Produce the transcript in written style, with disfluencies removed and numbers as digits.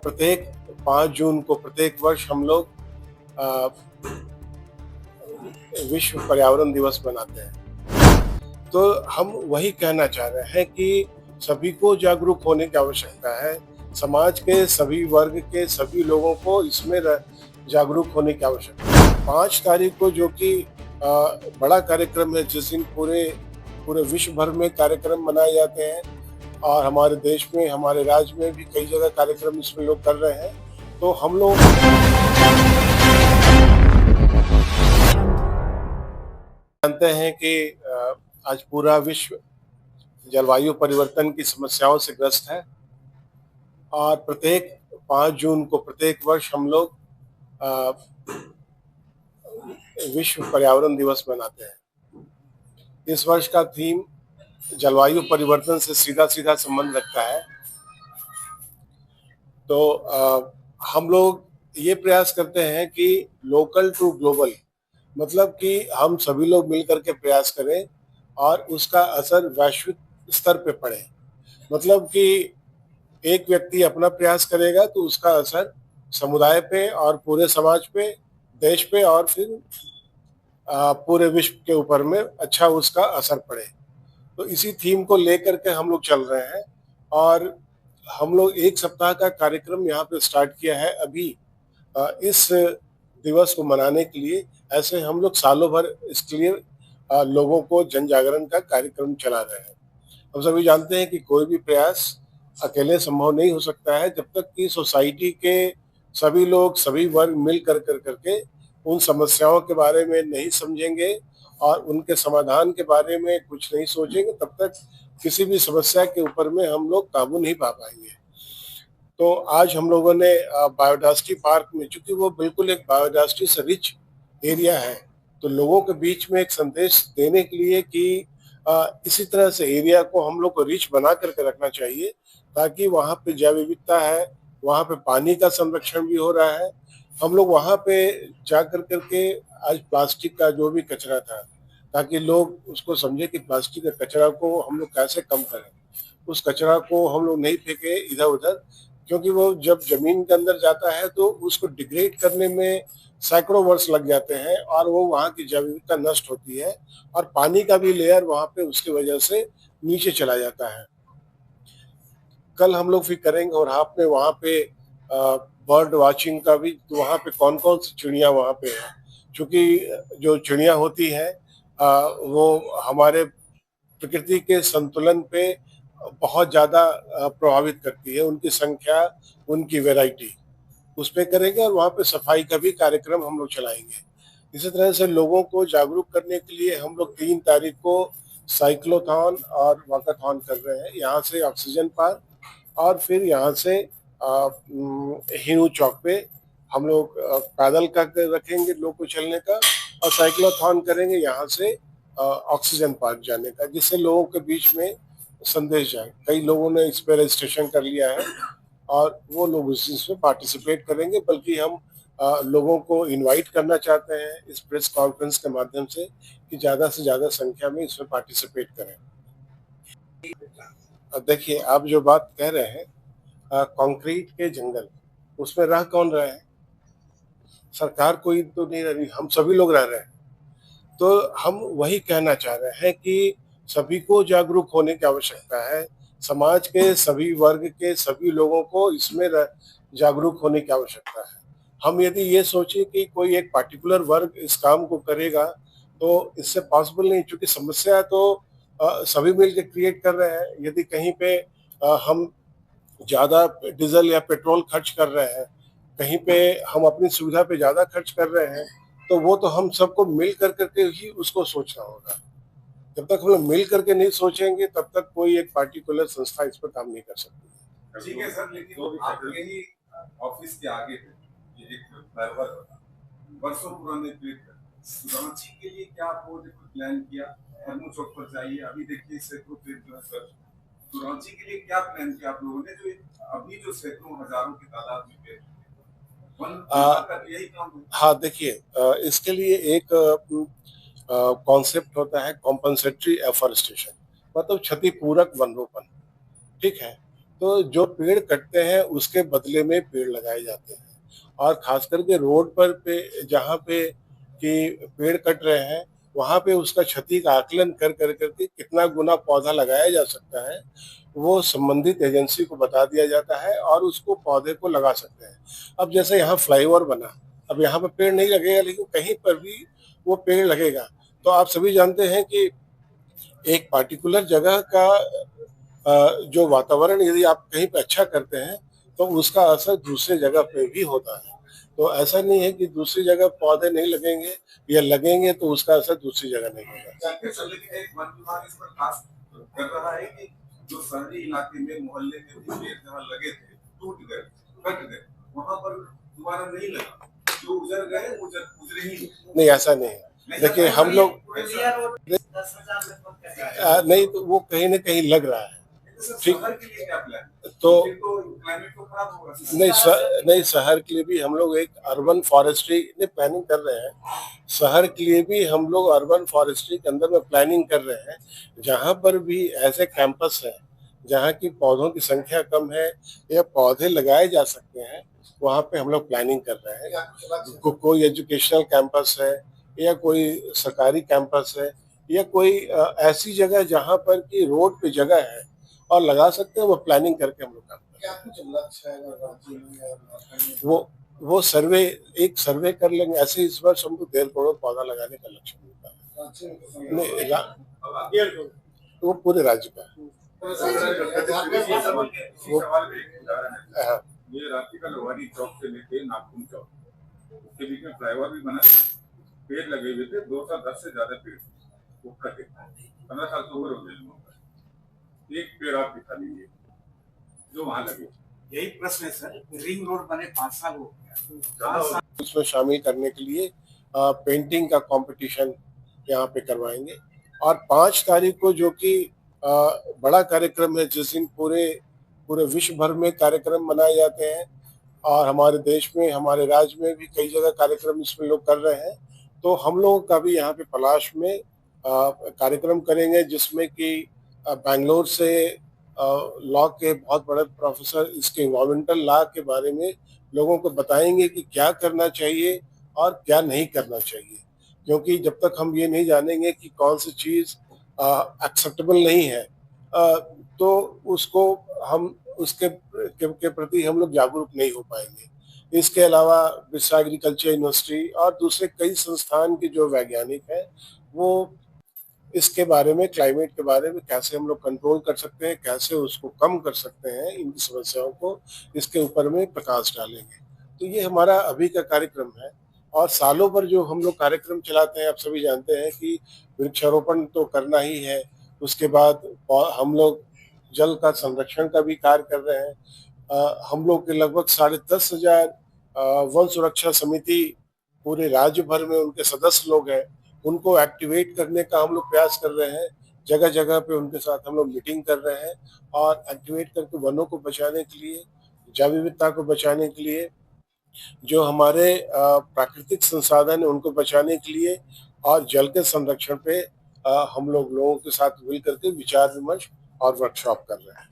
प्रत्येक 5 जून को प्रत्येक वर्ष हम लोग अ, विश्व पर्यावरण दिवस मनाते हैं। तो हम वही कहना चाह रहे हैं कि सभी को जागरूक होने की आवश्यकता है। समाज के सभी वर्ग के सभी लोगों को इसमें जागरूक होने की आवश्यकता है। 5 तारीख को जो कि बड़ा कार्यक्रम है, जिस दिन पूरे पूरे विश्व भर में कार्यक्रम मनाए जाते हैं और हमारे देश में, हमारे राज्य में भी कई जगह कार्यक्रम इसमें लोग कर रहे हैं। तो हम लोग जानते हैं कि आज पूरा विश्व जलवायु परिवर्तन की समस्याओं से ग्रस्त है और प्रत्येक 5 जून को प्रत्येक वर्ष हम लोग अ, विश्व पर्यावरण दिवस मनाते हैं। इस वर्ष का थीम जलवायु परिवर्तन से सीधा सीधा संबंध रखता है। तो हम लोग ये प्रयास करते हैं कि लोकल टू ग्लोबल, मतलब कि हम सभी लोग मिलकर के प्रयास करें और उसका असर वैश्विक स्तर पे पड़े। मतलब कि एक व्यक्ति अपना प्रयास करेगा तो उसका असर समुदाय पे और पूरे समाज पे, देश पे और फिर पूरे विश्व के ऊपर में अच्छा उसका असर पड़े। तो इसी थीम को लेकर के हम लोग चल रहे हैं और हम लोग 1 सप्ताह का कार्यक्रम यहाँ पे स्टार्ट किया है अभी इस दिवस को मनाने के लिए। ऐसे हम लोग सालों भर इसके लिए लोगों को जन जागरण का कार्यक्रम चला रहे हैं। हम सभी जानते हैं कि कोई भी प्रयास अकेले संभव नहीं हो सकता है जब तक कि सोसाइटी के सभी लोग, सभी वर्ग मिल कर करके उन समस्याओं के बारे में नहीं समझेंगे और उनके समाधान के बारे में कुछ नहीं सोचेंगे, तब तक किसी भी समस्या के ऊपर में हम लोग काबू नहीं पा पाएंगे। तो आज हम लोगों ने बायोडायवर्सिटी पार्क में, चूंकि वो बिल्कुल एक बायोडायवर्सिटी से रिच एरिया है, तो लोगों के बीच में एक संदेश देने के लिए कि इसी तरह से एरिया को हम लोग को रिच बना करके रखना चाहिए ताकि वहाँ पे जैव विविधता है, वहाँ पे पानी का संरक्षण भी हो रहा है। हम लोग वहाँ पे जा कर करके आज प्लास्टिक का जो भी कचरा था, ताकि लोग उसको समझे कि प्लास्टिक के कचरा को हम लोग कैसे कम करें। उस कचरा को हम लोग नहीं फेंके इधर उधर, क्योंकि वो जब जमीन के अंदर जाता है तो उसको डिग्रेड करने में सैकड़ों वर्ष लग जाते हैं और वो वहाँ की जैव विविधता नष्ट होती है और पानी का भी लेयर वहाँ पे उसकी वजह से नीचे चला जाता है। कल हम लोग फिर करेंगे और आपने वहाँ पे बर्ड वाचिंग का भी, तो वहाँ पे कौन कौन सी चिड़िया वहाँ पे है, क्योंकि जो चिड़िया होती है वो हमारे प्रकृति के संतुलन पे बहुत ज़्यादा प्रभावित करती है। उनकी संख्या, उनकी वैरायटी, उस पे करेंगे और वहाँ पे सफाई का भी कार्यक्रम हम लोग चलाएंगे। इसी तरह से लोगों को जागरूक करने के लिए हम लोग 3 तारीख को साइक्लोथॉन और वॉकाथॉन कर रहे हैं। यहाँ से ऑक्सीजन पार्क और फिर यहाँ से हिनू चौक पे हम लोग पैदल का रखेंगे लोग को चलने का और साइक्लोथॉन करेंगे यहाँ से ऑक्सीजन पार्क जाने का, जिससे लोगों के बीच में संदेश जाए। कई लोगों ने इस पर रजिस्ट्रेशन कर लिया है और वो लोग उस चीज में पार्टिसिपेट करेंगे, बल्कि हम लोगों को इनवाइट करना चाहते हैं इस प्रेस कॉन्फ्रेंस के माध्यम से कि ज्यादा से ज्यादा संख्या में इसमें पार्टिसिपेट करें। देखिए, आप जो बात कह रहे हैं कंक्रीट के जंगल, उसमें रह कौन रहा है? सरकार कोई तो नहीं रह रही, हम सभी लोग रह रहे हैं। तो हम वही कहना चाह रहे हैं कि सभी को जागरूक होने की आवश्यकता है। समाज के सभी वर्ग के सभी लोगों को इसमें जागरूक होने की आवश्यकता है। हम यदि ये सोचें कि कोई एक पार्टिकुलर वर्ग इस काम को करेगा तो इससे पॉसिबल नहीं, क्योंकि समस्या तो सभी मिलकर क्रिएट कर रहे हैं। यदि कहीं पे हम ज़्यादा डीजल या पेट्रोल खर्च कर रहे हैं, कहीं पे हम अपनी सुविधा पे ज़्यादा खर्च कर रहे हैं, तो वो तो हम सबको मिल कर करके ही उसको सोचना होगा। जब तक हम लोग मिल करके नहीं सोचेंगे तब तक कोई एक पार्टिकुलर संस्था इस पर काम नहीं कर सकती। ठीक है सर, लेकिन आपके ही ऑफिस के आगे पे ये एक फ्लाईओवर वर्षों पुराने पेड़ रांची के लिए क्या आपने प्लान किया? हरमू चौक पर जाइए, अभी देखिए सैकड़ों पेड़ जो है सर। तो रांची के लिए क्या प्लान किया आप लोगों ने, जो अभी जो सैकड़ों हजारों की तादाद में पेड़ वन विभाग का यही काम है? हाँ, देखिए, इसके लिए एक कॉन्सेप्ट होता है कॉम्पनसेटरी एफॉरेस्टेशन, मतलब क्षतिपूरक वनरोपण। ठीक है, तो जो पेड़ कटते हैं उसके बदले में पेड़ लगाए जाते हैं। और खास करके रोड पर पे जहाँ पे कि पेड़ कट रहे हैं वहाँ पे उसका क्षति का आकलन कर करके कितना गुना पौधा लगाया जा सकता है वो संबंधित एजेंसी को बता दिया जाता है और उसको पौधे को लगा सकते हैं। अब जैसे यहाँ फ्लाईओवर बना, अब यहाँ पे पेड़ नहीं लगेगा लेकिन कहीं पर भी वो पेड़ लगेगा। तो आप सभी जानते हैं कि एक पार्टिकुलर जगह का जो वातावरण यदि आप कहीं पे अच्छा करते हैं तो उसका असर दूसरे जगह पे भी होता है। तो ऐसा नहीं है कि दूसरी जगह पौधे नहीं लगेंगे या लगेंगे तो उसका असर दूसरी जगह नहीं होगा। लेकिन एक वन विभाग इस पर खास कर रहा है कि जो शहरी इलाके में मोहल्ले में पेड़ जहाँ लगे थे टूट गए कट गए वहां पर दोबारा नहीं लगा, जो उजर गए उजरे ही नहीं, ऐसा नहीं है। देखिए हम लोग नहीं तो वो कहीं ना कहीं लग रहा है। ठीक, तो नहीं शहर के लिए भी हम लोग एक अर्बन फॉरेस्ट्री ने प्लानिंग कर रहे हैं। शहर के लिए भी हम लोग अर्बन फॉरेस्ट्री के अंदर में प्लानिंग कर रहे हैं। जहाँ पर भी ऐसे कैंपस है जहाँ की पौधों की संख्या कम है या पौधे लगाए जा सकते हैं वहाँ पे हम लोग प्लानिंग कर रहे हैं। कोई एजुकेशनल कैंपस है या कोई सरकारी कैंपस है या कोई ऐसी जगह जहाँ पर की रोड पे जगह है और लगा सकते हैं, वो प्लानिंग करके हम लोग काम करते हैं। वो सर्वे एक सर्वे कर लेंगे। ऐसे इस वर्ष हमको 1.5 करोड़ पौधा लगाने का लक्ष्य मिलता है। नहीं, वो पूरे राज्य का ये रांची का लोहारी चौक से लेके नागपुर चौक उसके बीच में फ्लाईओवर भी बना, पेड़ लगे हुए थे 210 से ज्यादा पेड़ वो कटे 15 साल से ऊपर हो गए। एक पेड़ आप दिखा दीजिए जो वहां लगे। यही प्रश्न है सर, रिंग रोड बने 5 साल हो गया। उसमें शामिल करने के लिए पेंटिंग का कंपटीशन यहाँ पे करवाएंगे और 5 तारीख को जो कि बड़ा कार्यक्रम है जिस दिन पूरे विश्व भर में कार्यक्रम मनाए जाते हैं और हमारे देश में हमारे राज्य में भी कई जगह कार्यक्रम इसमें लोग कर रहे हैं। तो हम लोगों का भी यहाँ पे पलाश में कार्यक्रम करेंगे जिसमें कि बेंगलोर से लॉ के बहुत बड़े प्रोफेसर इसके इन्वायरमेंटल लॉ के बारे में लोगों को बताएंगे कि क्या करना चाहिए और क्या नहीं करना चाहिए। क्योंकि जब तक हम ये नहीं जानेंगे कि कौन सी चीज़ एक्सेप्टेबल नहीं है तो उसको हम उसके के प्रति हम लोग जागरूक नहीं हो पाएंगे। इसके अलावा विश्व एग्रीकल्चर यूनिवर्सिटी और दूसरे कई संस्थान के जो वैज्ञानिक हैं वो इसके बारे में क्लाइमेट के बारे में कैसे हम लोग कंट्रोल कर सकते हैं, कैसे उसको कम कर सकते हैं, इनकी समस्याओं को इसके ऊपर में प्रकाश डालेंगे। तो ये हमारा अभी का कार्यक्रम है और सालों भर जो हम लोग कार्यक्रम चलाते हैं आप सभी जानते हैं कि वृक्षारोपण तो करना ही है। उसके बाद हम लोग जल का संरक्षण का भी कार्य कर रहे हैं। हम लोग के लगभग 10,500 वन सुरक्षा समिति पूरे राज्य भर में उनके सदस्य लोग हैं, उनको एक्टिवेट करने का हम लोग प्रयास कर रहे हैं। जगह जगह पे उनके साथ हम लोग मीटिंग कर रहे हैं और एक्टिवेट करके वनों को बचाने के लिए, जैव विविधता को बचाने के लिए, जो हमारे प्राकृतिक संसाधन है उनको बचाने के लिए और जल के संरक्षण पे हम लोगों के साथ मिल करके विचार विमर्श और वर्कशॉप कर रहे हैं।